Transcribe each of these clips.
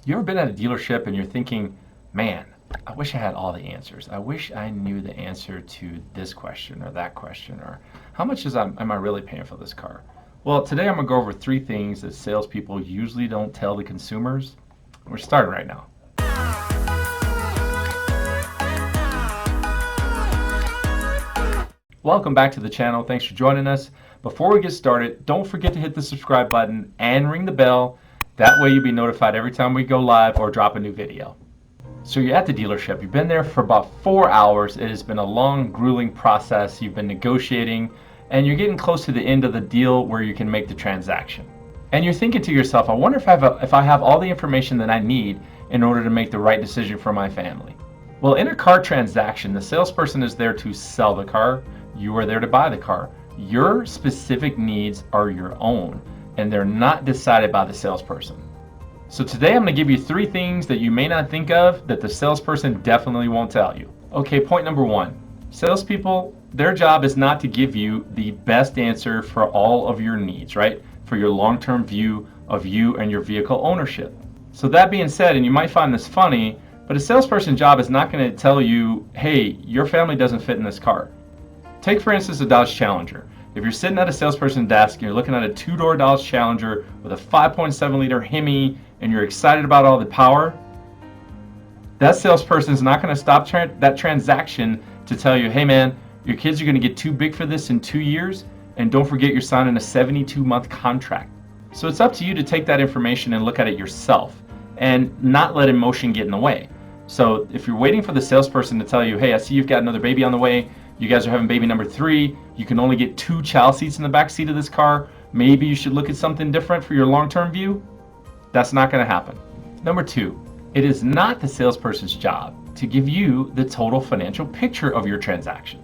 You ever been at a dealership and you're thinking, man, I wish I had all the answers. I wish I knew the answer to this question or that question, or how much am I really paying for this car? Well, today I'm going to go over 3 things that salespeople usually don't tell the consumers. We're starting right now. Welcome back to the channel. Thanks for joining us. Before we get started, don't forget to hit the subscribe button and ring the bell. That way you'll be notified every time we go live or drop a new video. So you're at the dealership. You've been there for about 4 hours. It has been a long, grueling process. You've been negotiating, and you're getting close to the end of the deal where you can make the transaction. And you're thinking to yourself, I wonder if I have all the information that I need in order to make the right decision for my family. Well, in a car transaction, the salesperson is there to sell the car. You are there to buy the car. Your specific needs are your own, and they're not decided by the salesperson. So today I'm going to give you 3 things that you may not think of that the salesperson definitely won't tell you. Okay, point number 1. Salespeople, their job is not to give you the best answer for all of your needs, right? For your long-term view of you and your vehicle ownership. So that being said, and you might find this funny, but a salesperson's job is not going to tell you, hey, your family doesn't fit in this car. Take, for instance, a Dodge Challenger. If you're sitting at a salesperson's desk and you're looking at a 2-door Dodge Challenger with a 5.7 liter Hemi and you're excited about all the power, that salesperson is not going to stop that transaction to tell you, hey man, your kids are going to get too big for this in 2 years, and don't forget you're signing a 72-month contract. So it's up to you to take that information and look at it yourself and not let emotion get in the way. So if you're waiting for the salesperson to tell you, hey, I see you've got another baby on the way, you guys are having baby number 3, you can only get 2 child seats in the back seat of this car, maybe you should look at something different for your long-term view, that's not going to happen. Number 2, it is not the salesperson's job to give you the total financial picture of your transaction.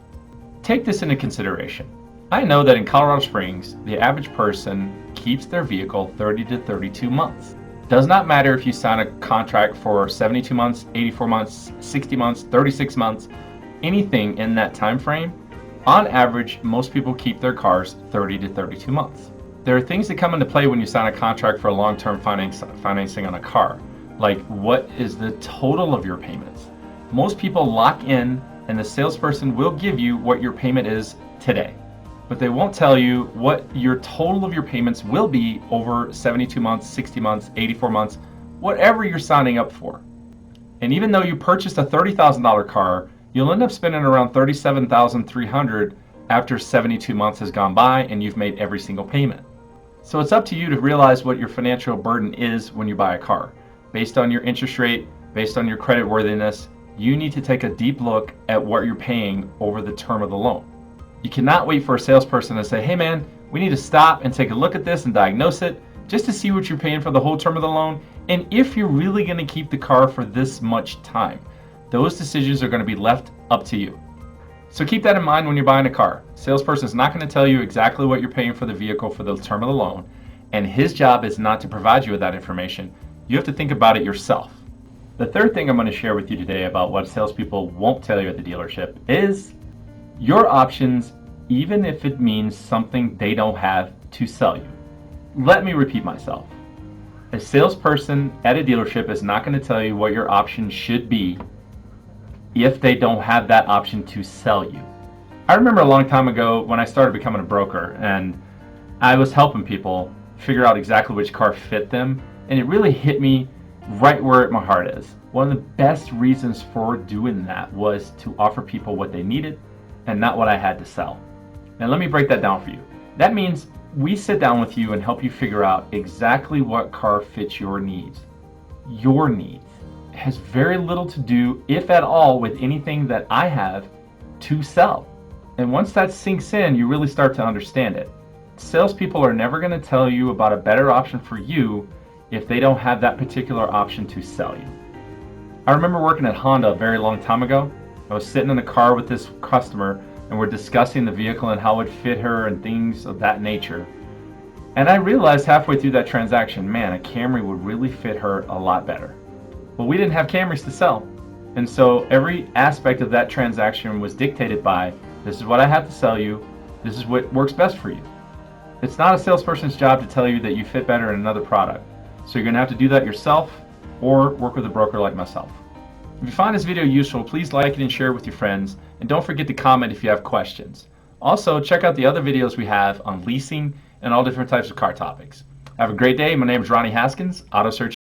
Take this into consideration. I know that in Colorado Springs, the average person keeps their vehicle 30 to 32 months. Does not matter if you sign a contract for 72 months, 84 months, 60 months, 36 months, anything in that time frame. On average, most people keep their cars 30 to 32 months. There are things that come into play when you sign a contract for a long-term financing on a car, like what is the total of your payments. Most people lock in, and the salesperson will give you what your payment is today, but they won't tell you what your total of your payments will be over 72 months, 60 months, 84 months, whatever you're signing up for. And even though you purchased a $30,000 car, you'll end up spending around $37,300 after 72 months has gone by and you've made every single payment. So it's up to you to realize what your financial burden is when you buy a car. Based on your interest rate, based on your credit worthiness, you need to take a deep look at what you're paying over the term of the loan. You cannot wait for a salesperson to say, hey man, we need to stop and take a look at this and diagnose it just to see what you're paying for the whole term of the loan and if you're really going to keep the car for this much time. Those decisions are going to be left up to you. So keep that in mind when you're buying a car. Salesperson is not going to tell you exactly what you're paying for the vehicle for the term of the loan, and his job is not to provide you with that information. You have to think about it yourself. The third thing I'm going to share with you today about what salespeople won't tell you at the dealership is your options, even if it means something they don't have to sell you. Let me repeat myself. A salesperson at a dealership is not going to tell you what your options should be if they don't have that option to sell you. I remember a long time ago when I started becoming a broker and I was helping people figure out exactly which car fit them, and it really hit me right where my heart is. One of the best reasons for doing that was to offer people what they needed and not what I had to sell. Now let me break that down for you. That means we sit down with you and help you figure out exactly what car fits your needs. Your needs. Has very little to do, if at all, with anything that I have to sell. And once that sinks in, you really start to understand it. Salespeople are never going to tell you about a better option for you if they don't have that particular option to sell you. I remember working at Honda a very long time ago. I was sitting in the car with this customer and we're discussing the vehicle and how it fit her and things of that nature. And I realized halfway through that transaction, man, a Camry would really fit her a lot better. Well, we didn't have Camrys to sell. And so every aspect of that transaction was dictated by, this is what I have to sell you, this is what works best for you. It's not a salesperson's job to tell you that you fit better in another product. So you're going to have to do that yourself. or work with a broker like myself. If you find this video useful, please like it and share it with your friends, and don't forget to comment if you have questions. Also, check out the other videos we have on leasing and all different types of car topics. Have a great day. My name is Ronnie Haskins, Auto Search